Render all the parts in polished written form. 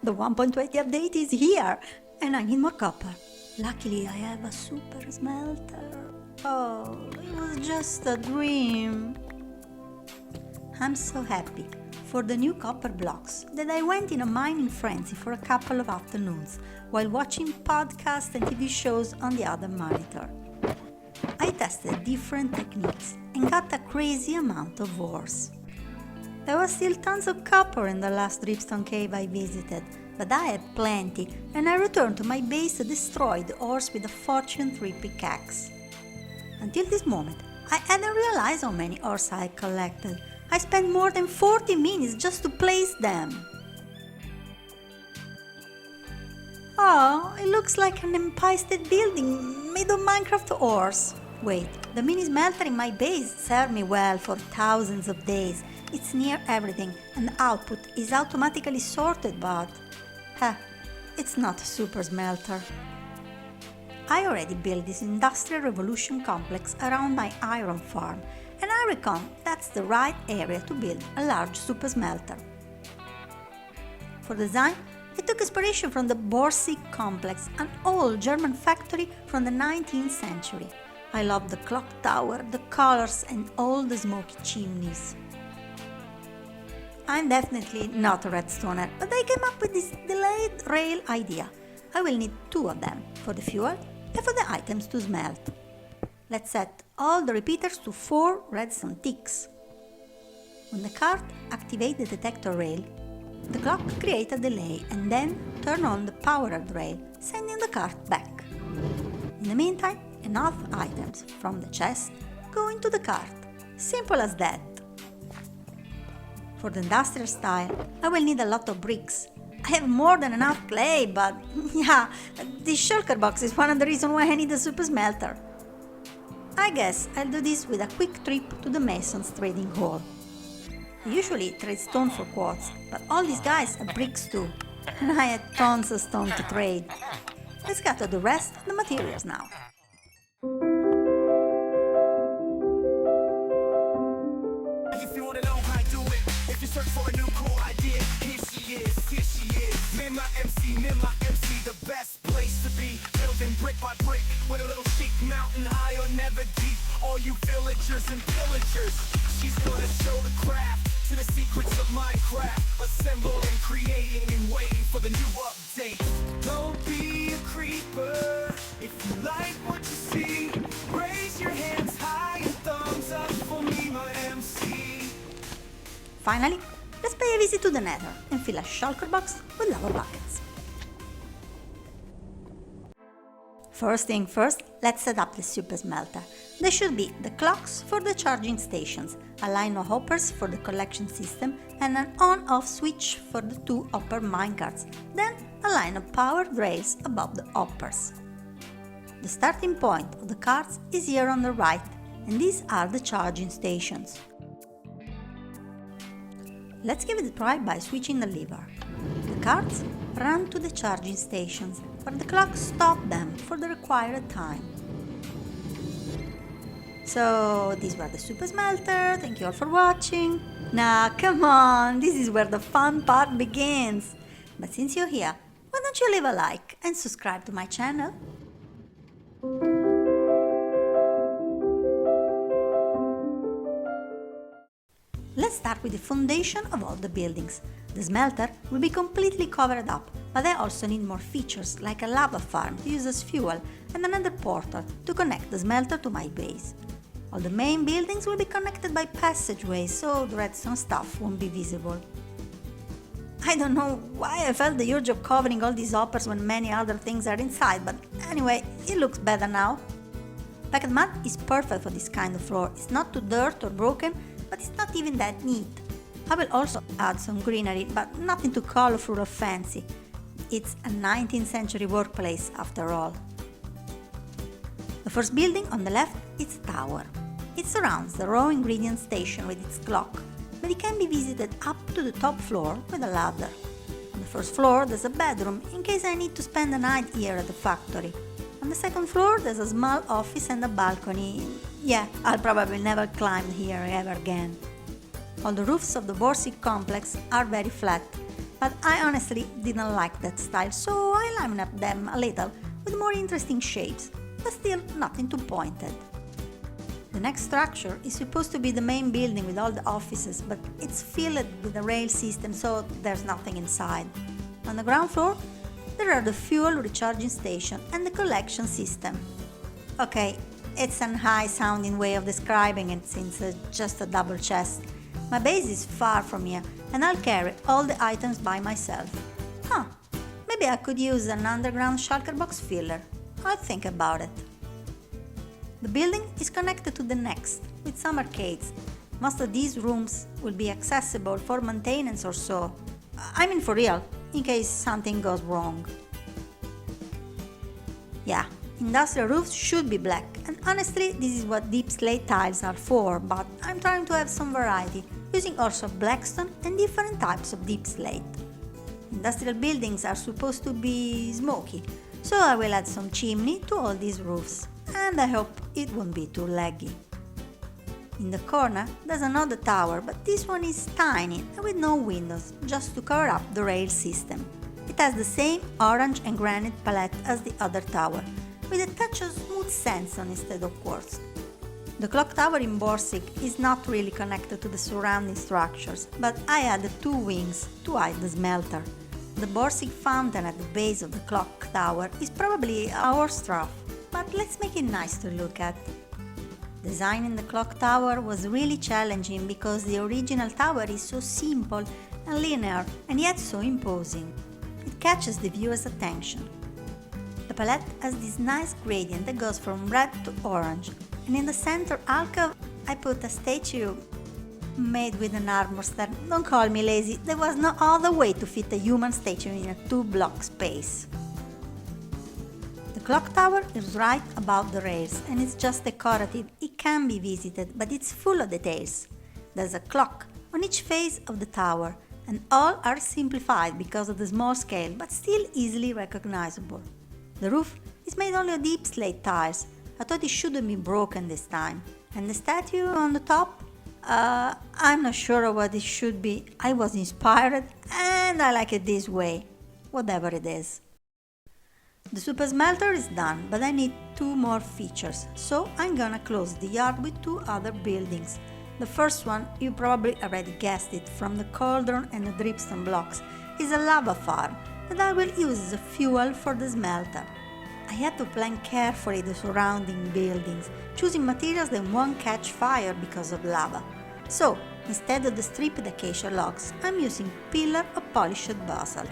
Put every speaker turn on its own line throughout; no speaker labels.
The 1.20 update is here, and I need more copper. Luckily, I have a super smelter. Oh, it was just a dream. I'm so happy for the new copper blocks that I went in a mining frenzy for a couple of afternoons while watching podcasts and TV shows on the other monitor. I tested different techniques and got a crazy amount of ores. There was still tons of copper in the last dripstone cave I visited, but I had plenty, and I returned to my base to destroy the ores with a Fortune 3 pickaxe. Until this moment, I hadn't realized how many ores I collected. I spent more than 40 minutes just to place them. Oh, it looks like an Empire State Building made of Minecraft ores. Wait, the mini smelter in my base served me well for thousands of days. It's near everything and the output is automatically sorted, but it's not a super smelter. I already built this industrial revolution complex around my iron farm, and I reckon that's the right area to build a large super smelter. For design, I took inspiration from the Borsig complex, an old German factory from the 19th century. I love the clock tower, the colors, and all the smoky chimneys. I'm definitely not a redstoner, but I came up with this delayed rail idea. I will need 2 of them, for the fuel and for the items to smelt. Let's set all the repeaters to 4 redstone ticks. When the cart activates the detector rail, the clock creates a delay and then turn on the powered rail, sending the cart back. In the meantime, enough items from the chest go into the cart. Simple as that. For the industrial style, I will need a lot of bricks. I have more than enough clay, but yeah, this shulker box is one of the reasons why I need a super smelter. I guess I'll do this with a quick trip to the Mason's trading hall. I usually trade stone for quartz, but all these guys have bricks too, and I had tons of stone to trade. Let's gather the rest of the materials now.
Search for a new cool idea. Here she is, my MC, the best place to be. Building brick by brick with a little chic, mountain high or never deep. All you villagers and pillagers, she's gonna show the craft to the secrets of Minecraft. Assembling, creating, and waiting for the new update. Don't be a creeper if you like what you see. Raise your hands high and thumbs up for me, my MC.
Finally, let's pay a visit to the Nether and fill a shulker box with lava buckets. First thing first, let's set up the super smelter. There should be the clocks for the charging stations, a line of hoppers for the collection system, and an on-off switch for the 2 upper minecarts, then a line of powered rails above the hoppers. The starting point of the carts is here on the right, and these are the charging stations. Let's give it a try by switching the lever. The carts run to the charging stations, but the clock stops them for the required time. So, these were the super smelter. Thank you all for watching. Now, come on, this is where the fun part begins. But since you're here, why don't you leave a like and subscribe to my channel? Let's start with the foundation of all the buildings. The smelter will be completely covered up, but I also need more features like a lava farm to use as fuel and another portal to connect the smelter to my base. All the main buildings will be connected by passageways, so the redstone stuff won't be visible. I don't know why I felt the urge of covering all these hoppers when many other things are inside, but anyway, it looks better now. Packed mud is perfect for this kind of floor. It's not too dirt or broken, but it's not even that neat. I will also add some greenery, but nothing too colorful or fancy. It's a 19th century workplace after all. The first building on the left is a tower. It surrounds the raw ingredient station with its clock, but it can be visited up to the top floor with a ladder. On the first floor there's a bedroom in case I need to spend the night here at the factory. On the second floor there's a small office and a balcony. Yeah, I'll probably never climb here ever again. All the roofs of the Borsig complex are very flat. but I honestly didn't like that style, so I livened up them a little with more interesting shapes, but still nothing too pointed. The next structure is supposed to be the main building with all the offices, but it's filled with a rail system, so there's nothing inside. On the ground floor, there are the fuel recharging station and the collection system. Okay, it's an high-sounding way of describing it since it's just a double chest. My base is far from here, and I'll carry all the items by myself. Maybe I could use an underground shulker box filler. I'll think about it. The building is connected to the next, with some arcades. Most of these rooms will be accessible for maintenance or so. I mean for real, in case something goes wrong. Yeah, industrial roofs should be black, and honestly this is what deep slate tiles are for, but I'm trying to have some variety, using also blackstone and different types of deep slate. Industrial buildings are supposed to be smoky, so I will add some chimney to all these roofs, and I hope it won't be too laggy. In the corner there's another tower, but this one is tiny and with no windows, just to cover up the rail system. It has the same orange and granite palette as the other tower, with a touch of smooth sandstone instead of quartz. The clock tower in Borsig is not really connected to the surrounding structures, but I added two wings to hide the smelter. The Borsig fountain at the base of the clock tower is probably a horse trough, but let's make it nice to look at. Designing the clock tower was really challenging because the original tower is so simple and linear and yet so imposing. It catches the viewer's attention. The palette has this nice gradient that goes from red to orange, and in the center alcove I put a statue made with an armor stand. Don't call me lazy, there was no other way to fit a human statue in a 2-block space. The clock tower is right above the rails and it's just decorative. It can be visited, but it's full of details. There's a clock on each face of the tower, and all are simplified because of the small scale, but still easily recognizable. The roof is made only of deep slate tiles. I thought it shouldn't be broken this time. And the statue on the top? I'm not sure what it should be. I was inspired and I like it this way, whatever it is. The Supersmelter is done, but I need 2 more features, so I'm gonna close the yard with 2 other buildings. The first one, you probably already guessed it from the cauldron and the dripstone blocks, is a lava farm that I will use as a fuel for the smelter. I had to plan carefully the surrounding buildings, choosing materials that won't catch fire because of lava. So, instead of the stripped acacia logs, I'm using pillar of polished basalt.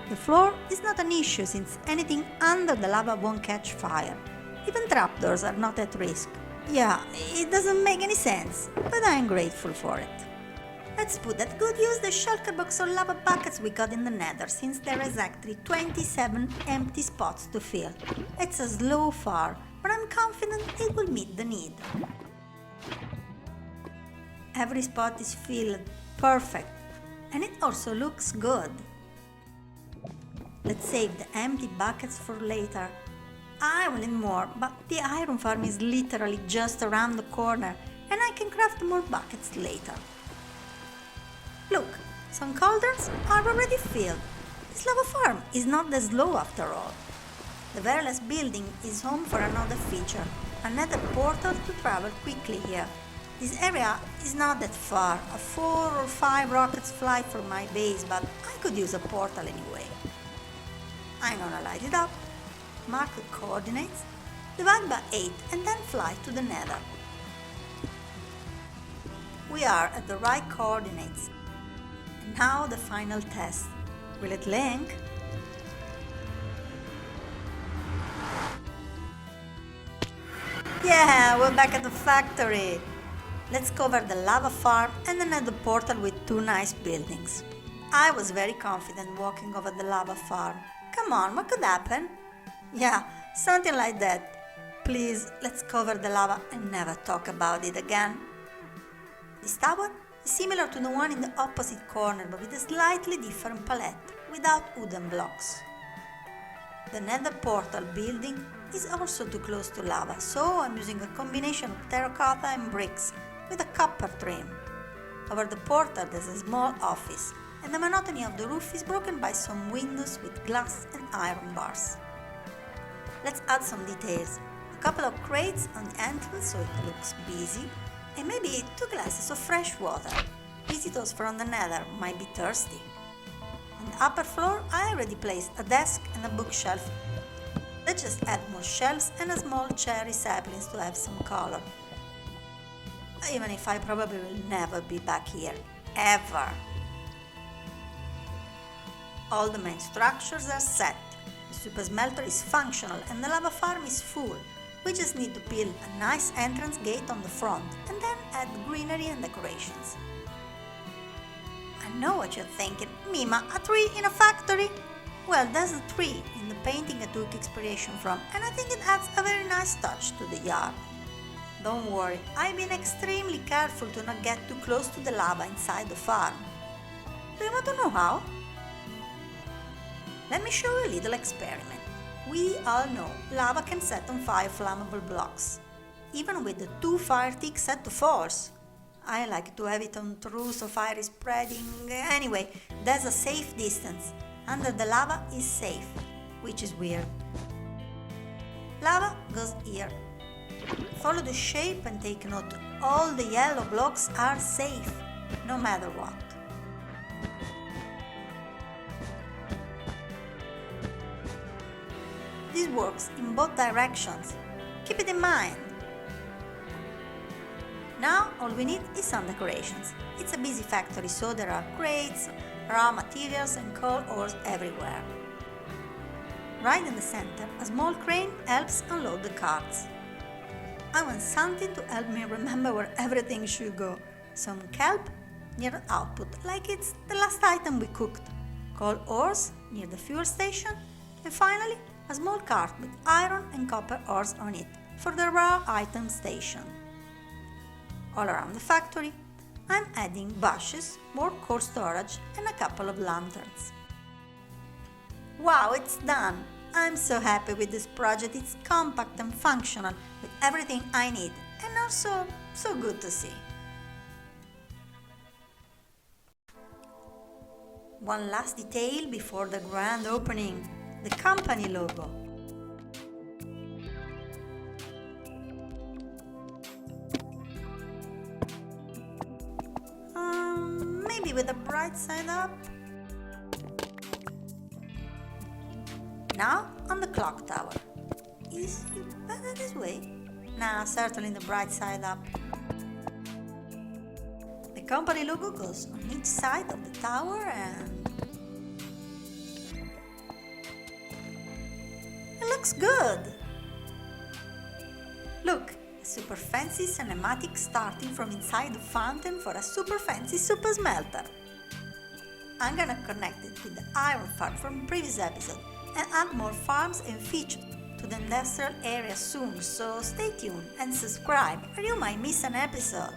The floor is not an issue since anything under the lava won't catch fire. Even trapdoors are not at risk. Yeah, it doesn't make any sense, but I'm grateful for it. Let's put at good use the shulker box or lava buckets we got in the nether, since there is actually 27 empty spots to fill. It's a slow farm, but I'm confident it will meet the need. Every spot is filled perfect, and it also looks good. Let's save the empty buckets for later. I will need more, but the iron farm is literally just around the corner, and I can craft more buckets later. Look, some cauldrons are already filled. This lava farm is not that slow after all. The very last building is home for another feature, another portal to travel quickly here. This area is not that far, a 4 or 5 rockets flight from my base, but I could use a portal anyway. I'm gonna light it up, mark the coordinates, divide by 8 and then fly to the nether. We are at the right coordinates. And now the final test. Will it link? Yeah, we're back at the factory. Let's cover the lava farm and another portal with 2 nice buildings. I was very confident walking over the lava farm. Come on, what could happen? Yeah, something like that. Please, let's cover the lava and never talk about it again. This tower is similar to the one in the opposite corner, but with a slightly different palette, without wooden blocks. The nether portal building is also too close to lava, so I'm using a combination of terracotta and bricks with a copper trim. Over the portal there's a small office. and the monotony of the roof is broken by some windows with glass and iron bars. Let's add some details. A couple of crates on the entrance so it looks busy, and maybe 2 glasses of fresh water. Visitors from the nether might be thirsty. On the upper floor, I already placed a desk and a bookshelf. Let's just add more shelves and a small cherry saplings to have some color. Even if I probably will never be back here, ever. All the main structures are set. The super smelter is functional and the lava farm is full. We just need to build a nice entrance gate on the front and then add greenery and decorations. I know what you're thinking, Mima, a tree in a factory? Well, there's a tree in the painting I took inspiration from, and I think it adds a very nice touch to the yard. Don't worry, I've been extremely careful to not get too close to the lava inside the farm. Do you want to know how? Let me show you a little experiment. We all know lava can set on fire flammable blocks, even with the 2 fire ticks set to false. I like to have it on true so fire is spreading. Anyway, there's a safe distance. Under the lava is safe, which is weird. Lava goes here. Follow the shape and take note, all the yellow blocks are safe, no matter what. This works in both directions. Keep it in mind. Now all we need is some decorations. It's a busy factory, so there are crates, raw materials and coal ores everywhere. Right in the center, a small crane helps unload the carts. I want something to help me remember where everything should go. Some kelp near the output, like it's the last item we cooked. Coal ores near the fuel station. And finally, a small cart with iron and copper ores on it for the raw item station. All around the factory, I'm adding bushes, more coal storage and a couple of lanterns. Wow, it's done! I'm so happy with this project. It's compact and functional with everything I need and also so good to see. One last detail before the grand opening, the company logo. Maybe with the bright side up. Now on the clock tower. Is it better this way? Nah, certainly the bright side up. The company logo goes on each side of the tower and it looks good. Look, a super fancy cinematic starting from inside the fountain for a super fancy super smelter. I'm gonna connect it with the iron farm from previous episode and add more farms and features to the industrial area soon, so stay tuned and subscribe or you might miss an episode.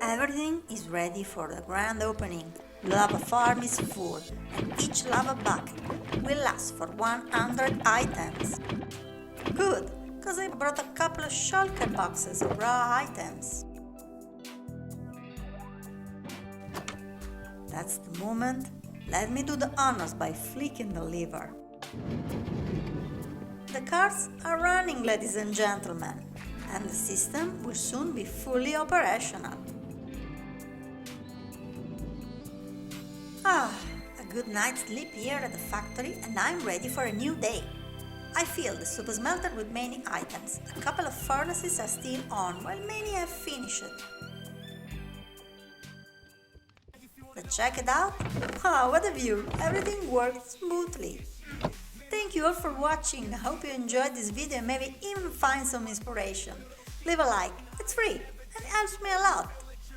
Everything is ready for the grand opening. The lava farm is full and each lava bucket will last for 100 items. Good, because I brought a couple of shulker boxes of raw items. That's the moment. Let me do the honors by flicking the lever. The carts are running, ladies and gentlemen, and the system will soon be fully operational. A good night's sleep here at the factory and I'm ready for a new day. I filled the super smelter with many items. A couple of furnaces are still on, while many have finished. Let's check it out. What a view! Everything worked smoothly. Thank you all for watching. I hope you enjoyed this video and maybe even find some inspiration. Leave a like, it's free and it helps me a lot.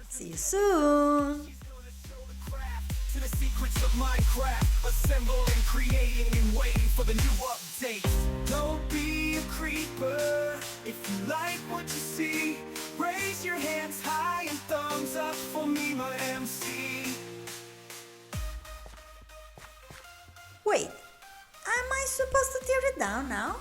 See you soon!
To the secrets of Minecraft, assembling, creating, and waiting for the new update. Don't be a creeper if you like what you see. Raise your hands high and thumbs up for me, my MC.
Wait, am I supposed to tear it down now?